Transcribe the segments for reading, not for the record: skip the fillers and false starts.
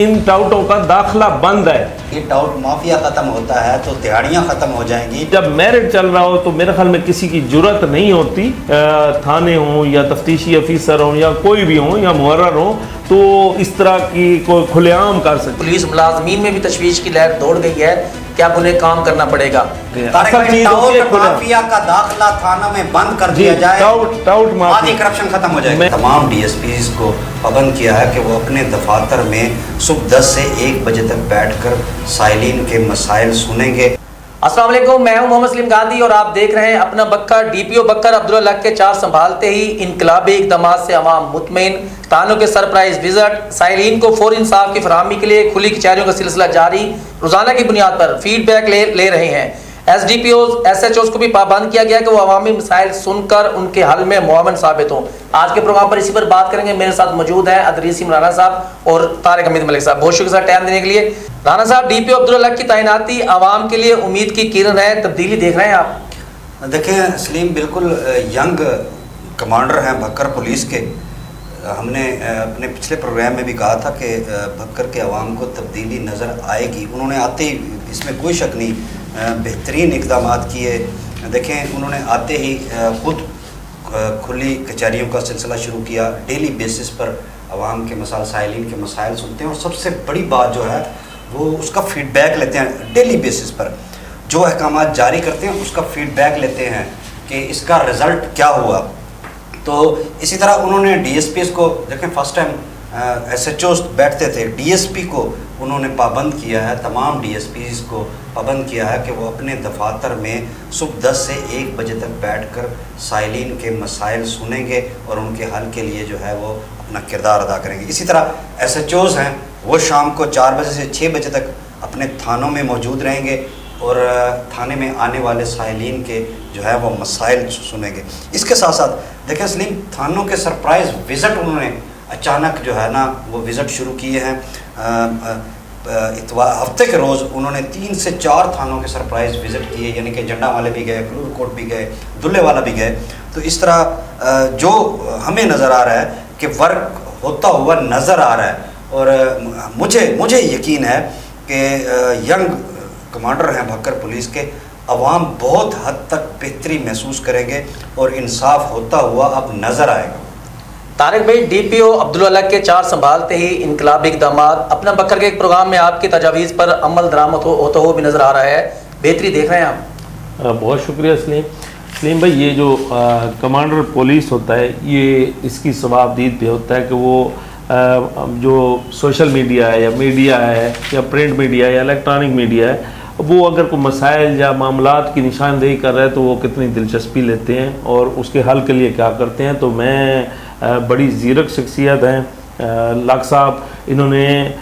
इन टाउटों का दाखिला बंद है। ये टाउट माफिया खत्म होता है तो दिहाड़ियाँ खत्म हो जाएंगी। जब मैरिट चल रहा हो तो मेरे ख्याल में किसी की जुर्रत नहीं होती, थाने हों या तफ्तीशी अफीसर हों या कोई भी हों या मुहर्रर हों, तो इस तरह की कोई खुलेआम कर सकते। पुलिस मुलाजमीन में भी तशवीश की लहर दौड़ गई है कि अब उन्हें काम करना पड़ेगा। माफिया का दाखिला थानों में बंद कर दिया जाए, टाउट माफिया करप्शन खत्म हो जाएगा। तमाम डीएसपीज को पाबंद किया है कि वो अपने दफातर में सुबह 10 से 1 बजे तक बैठकर साइलिन के मसाइल सुनेंगे। अस्सलाम वालेकुम, मैं हूं मोहम्मद सलीम गांधी और आप देख रहे हैं अपना बक्कर। डीपीओ बक्कर अब्दुल्ला लक के चार्ज संभालते ही इनकलाबी इक़दामात से अवाम मुतमईन, थानों के सरप्राइज विजिट, साइलिन को फौरी इंसाफ की फराहमी के लिए खुली कचहरियों का सिलसिला जारी, रोजाना की बुनियाद पर फीडबैक ले रहे हैं। SDPOs SHOs को भी पाबंद किया गया कि वो अवामी मसाइल सुनकर उनके हल में मुआवन साबित हों। आज के प्रोग्राम पर इसी पर बात करेंगे। मेरे साथ मौजूद हैं अदरीस इमरान राना साहब और तारिक हमीद मलिक साहब। बहुत शुक्रिया टाइम देने के लिए। राना साहब, डीपीओ अब्दुल्ला लक की तैनाती आवाम के लिए उम्मीद की किरण है, तब्दीली देख रहे हैं आप? देखें सलीम, बिल्कुल यंग कमांडर हैं बक्कर पुलिस के। हमने अपने पिछले प्रोग्राम में भी कहा था कि बक्कर के अवाम को तब्दीली नज़र आएगी। उन्होंने आते ही, इसमें कोई शक नहीं, बेहतरीन इक़दामात किए। देखें, उन्होंने आते ही खुद खुली कचहरियों का सिलसिला शुरू किया। डेली बेसिस पर अवाम के मसाइल, साइलिन के मसाइल सुनते हैं और सबसे बड़ी बात जो है वो उसका फ़ीडबैक लेते हैं। डेली बेसिस पर जो अहकामात जारी करते हैं उसका फ़ीडबैक लेते हैं कि इसका रिज़ल्ट क्या हुआ। तो इसी तरह उन्होंने DSPs को, देखें फर्स्ट टाइम SHOs बैठते थे, DSP को उन्होंने पाबंद किया है, तमाम DSPs को पाबंद किया है कि वो अपने दफातर में सुबह 10 से 1 बजे तक बैठकर साइलिन के मसाइल सुनेंगे और उनके हल के लिए जो है वो अपना किरदार अदा करेंगे। इसी तरह SHOs हैं, वो शाम को 4 बजे से 6 बजे तक अपने थानों में मौजूद रहेंगे और थाने में आने वाले साइलिन के जो है वो मसाइल सुनेंगे। इसके साथ साथ देखें सलीम, थानों के सरप्राइज़ विज़िट उन्होंने अचानक जो है ना वो विज़िट शुरू किए हैं। हफ्ते के रोज़ उन्होंने 3 से 4 थानों के सरप्राइज़ विज़िट किए, यानी कि जंडा वाले भी गए, क्लूर कोट भी गए, दुल्ले वाला भी गए। तो इस तरह जो हमें नज़र आ रहा है कि वर्क होता हुआ नज़र आ रहा है और मुझे यकीन है कि यंग कमांडर हैं बक्कर पुलिस के, अवाम बहुत हद तक बेहतरी महसूस करेंगे और इंसाफ होता हुआ अब नज़र आएगा। तारिक भाई, डीपीओ अब्दुल्ला लक के चार्ज संभालते ही इनकलाबी इक़दामात, अपना बक्कर के एक प्रोग्राम में आपकी तजावीज़ पर अमल दरामद होता हुआ भी नज़र आ रहा है, बेहतरी देख रहे हैं आप? बहुत शुक्रिया सलीम भाई। ये जो कमांडर पुलिस होता है, ये इसकी सवाबदीद पे होता है कि वो जो सोशल मीडिया है या मीडिया है या प्रिंट मीडिया है या इलेक्ट्रॉनिक मीडिया है, वो अगर कोई मसाइल या मामलात की निशानदेही कर रहा है तो वो कितनी दिलचस्पी लेते हैं और उसके हल के लिए क्या करते हैं। तो मैं बड़ी ज़ीरक शख्सियत हैं लाख साहब, इन्होंने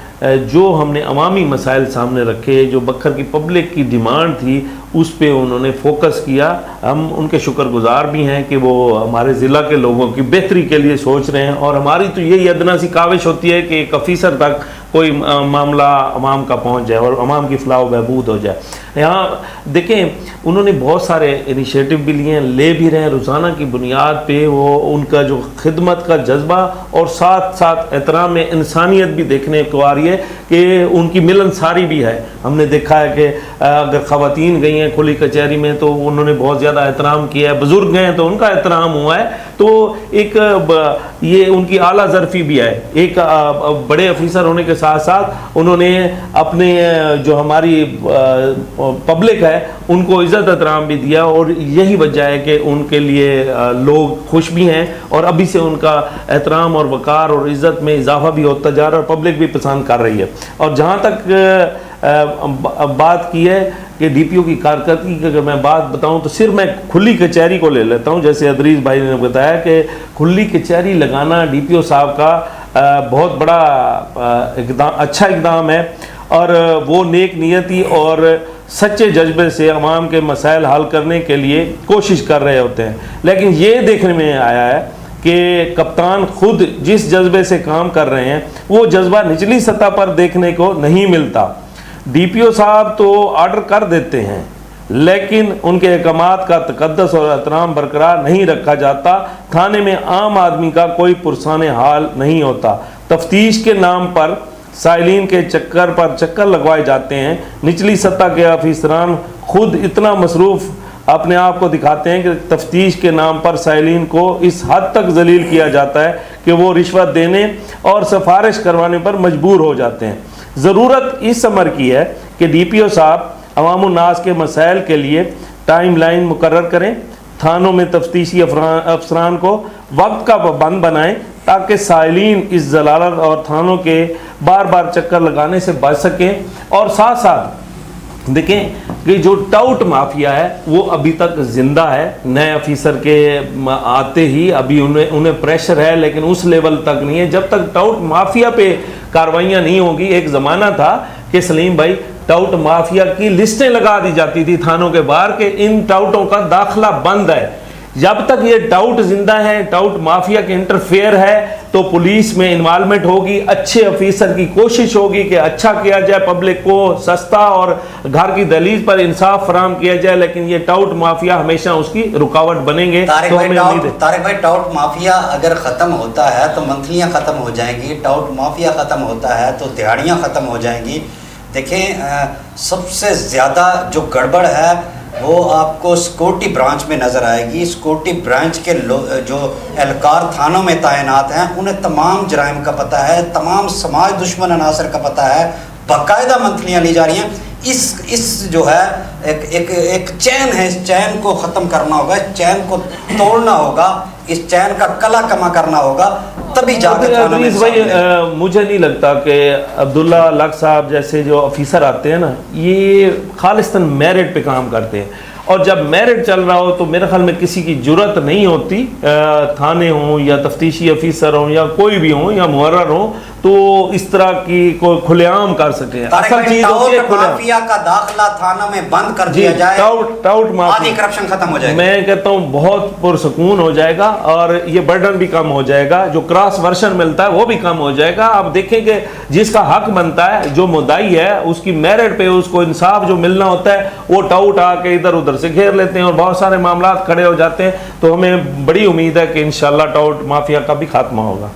जो हमने अवामी मसाइल सामने रखे, जो बक्कर की पब्लिक की डिमांड थी, उस पे उन्होंने फोकस किया। हम उनके शुक्रगुजार भी हैं कि वो हमारे ज़िला के लोगों की बेहतरी के लिए सोच रहे हैं और हमारी तो यही अदना सी काविश होती है कि एक अफीसर तक कोई मामला अवाम का पहुंच जाए और अवाम की फलाह व बहबूद हो जाए। यहाँ देखें, उन्होंने बहुत सारे इनिशिएटिव भी लिए हैं, ले भी रहे हैं। रोज़ाना की बुनियाद पे वो उनका जो खिदमत का जज्बा और साथ साथ एहतराम में इंसानियत भी देखने को आ रही है कि उनकी मिलनसारी भी है। हमने देखा है कि अगर ख़वातीन गई हैं खुली कचहरी में तो उन्होंने बहुत ज़्यादा एहतराम किया है, बुज़ुर्ग गए तो उनका एहतराम हुआ है। तो एक ये उनकी आला ज़रफ़ी भी है। एक बड़े अफीसर होने के साथ साथ उन्होंने अपने जो हमारी पब्लिक है उनको इज़्ज़त एहतराम भी दिया और यही वजह है कि उनके लिए लोग खुश भी हैं और अभी से उनका एहतराम और वक़ार और इज़्ज़त में इजाफा भी होता जा रहा है और पब्लिक भी पसंद कर रही है। और जहाँ तक बात की है कि डीपीओ की कारकर्दगी की अगर मैं बात बताऊं तो सिर्फ मैं खुली कचहरी को ले लेता हूं। जैसे अदरीस भाई ने बताया कि खुली कचहरी लगाना डीपीओ साहब का बहुत बड़ा अच्छा इक़दाम है और वो नेक नियति और सच्चे जज्बे से अवाम के मसाइल हल करने के लिए कोशिश कर रहे होते हैं। लेकिन ये देखने में आया है कि कप्तान खुद जिस जज्बे से काम कर रहे हैं वो जज्बा निचली सतह पर देखने को नहीं मिलता। डीपीओ साहब तो ऑर्डर कर देते हैं लेकिन उनके अहकामात का तकद्दस और एहतराम बरकरार नहीं रखा जाता। थाने में आम आदमी का कोई पुरसाने हाल नहीं होता। तफ्तीश के नाम पर साइलिन के चक्कर पर चक्कर लगवाए जाते हैं। निचली सतह के अफसरान खुद इतना मसरूफ़ अपने आप को दिखाते हैं कि तफ्तीश के नाम पर साइलिन को इस हद तक जलील किया जाता है कि वो रिश्वत देने और सिफारिश करवाने पर मजबूर हो जाते हैं। ज़रूरत इस अमर की है कि DPO साहब अवामुन्नास के मसाइल के लिए टाइम लाइन मुकर्रर करें, थानों में तफ्तीशी अफसरान को वक्त का पाबंद बनाएं ताकि साइलिन इस जलालत और थानों के बार बार चक्कर लगाने से बच सकें। और साथ साथ देखें कि जो टाउट माफिया है वो अभी तक जिंदा है। नए ऑफिसर के आते ही अभी उन्हें प्रेशर है, लेकिन उस लेवल तक नहीं है। जब तक टाउट माफिया पे कार्रवाइयाँ नहीं होंगी, एक ज़माना था कि सलीम भाई टाउट माफिया की लिस्टें लगा दी जाती थी थानों के बाहर के इन टाउटों का दाखिला बंद है। जब तक ये टाउट जिंदा है, टाउट माफिया के इंटरफेयर है, तो पुलिस में इन्वॉल्वमेंट होगी, अच्छे ऑफिसर की कोशिश होगी कि अच्छा किया जाए, पब्लिक को सस्ता और घर की दहलीज पर इंसाफ फराहम किया जाए। लेकिन ये टाउट माफिया हमेशा उसकी रुकावट बनेंगे। तारिक भाई टाउट माफिया अगर ख़त्म होता है तो मंथलियाँ ख़त्म हो जाएंगी, टाउट माफिया ख़त्म होता है तो दिहाड़ियाँ ख़त्म हो जाएंगी। देखें, सबसे ज़्यादा जो गड़बड़ है वो आपको सिक्योरिटी ब्रांच में नज़र आएगी। सिक्योरिटी ब्रांच के जो एहलकार थानों में तैनात हैं उन्हें तमाम जराइम का पता है, तमाम समाज दुश्मन अनासर का पता है, बाकायदा मंथलियाँ ली जा रही हैं। इस जो है एक चैन है, इस चैन को ख़त्म करना होगा, इस चैन को तोड़ना होगा, इस चैन का कला कमा करना होगा, तभी जाकर भाई मुझे नहीं लगता कि अब्दुल्ला लक साहब जैसे जो ऑफिसर आते हैं ना, ये खालिस्तान मेरिट पे काम करते हैं। और जब मेरिट चल रहा हो तो मेरे ख्याल में किसी की जुर्रत नहीं होती, थाने हों या तफ्तीशी ऑफिसर हों या कोई भी हों या मुहर्रर हों, तो इस तरह की कोई खुलेआम कर सके। असल चीज माफिया का दाखिला थानों में बंद कर दिया जाए, टाउट माफिया, करप्शन खत्म हो जाएगा। मैं कहता हूँ बहुत पुरसकून हो जाएगा और ये बर्डन भी कम हो जाएगा, जो क्रॉस वर्शन मिलता है वो भी कम हो जाएगा। आप देखेंगे जिसका हक बनता है, जो मुद्दाई है, उसकी मेरिट पे उसको इंसाफ जो मिलना होता है, वो टाउट आके इधर उधर से घेर लेते हैं और बहुत सारे मामला खड़े हो जाते हैं। तो हमें बड़ी उम्मीद है कि इंशाल्लाह टाउट माफिया का भी खात्मा होगा।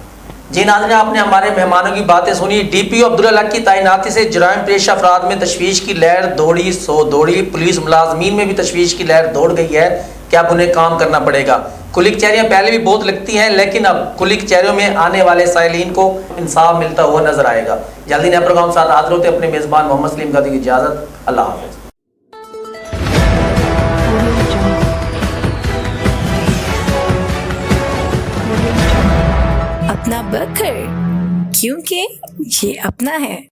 जी नाज़रीन, आपने हमारे मेहमानों की बातें सुनी। DPO अब्दुल्ला लक की तैनाती से जराइम पेश अफराद में तशवीश की लहर दौड़ी सो दौड़ी। पुलिस मुलाजमीन में भी तशवीश की लहर दौड़ गई है कि अब उन्हें काम करना पड़ेगा। कुली कचहरियाँ पहले भी बहुत लगती हैं, लेकिन अब कुली कचहरियों में आने वाले साइलिन को इंसाफ मिलता हुआ नजर आएगा। जल्दी नए प्रोग्राम साथ हाजिर होते अपने मेज़बान मोहम्मद सलीम गादी की इजाज़त। अल्लाह हाफ़िज़। अपना बखर, क्योंकि ये अपना है।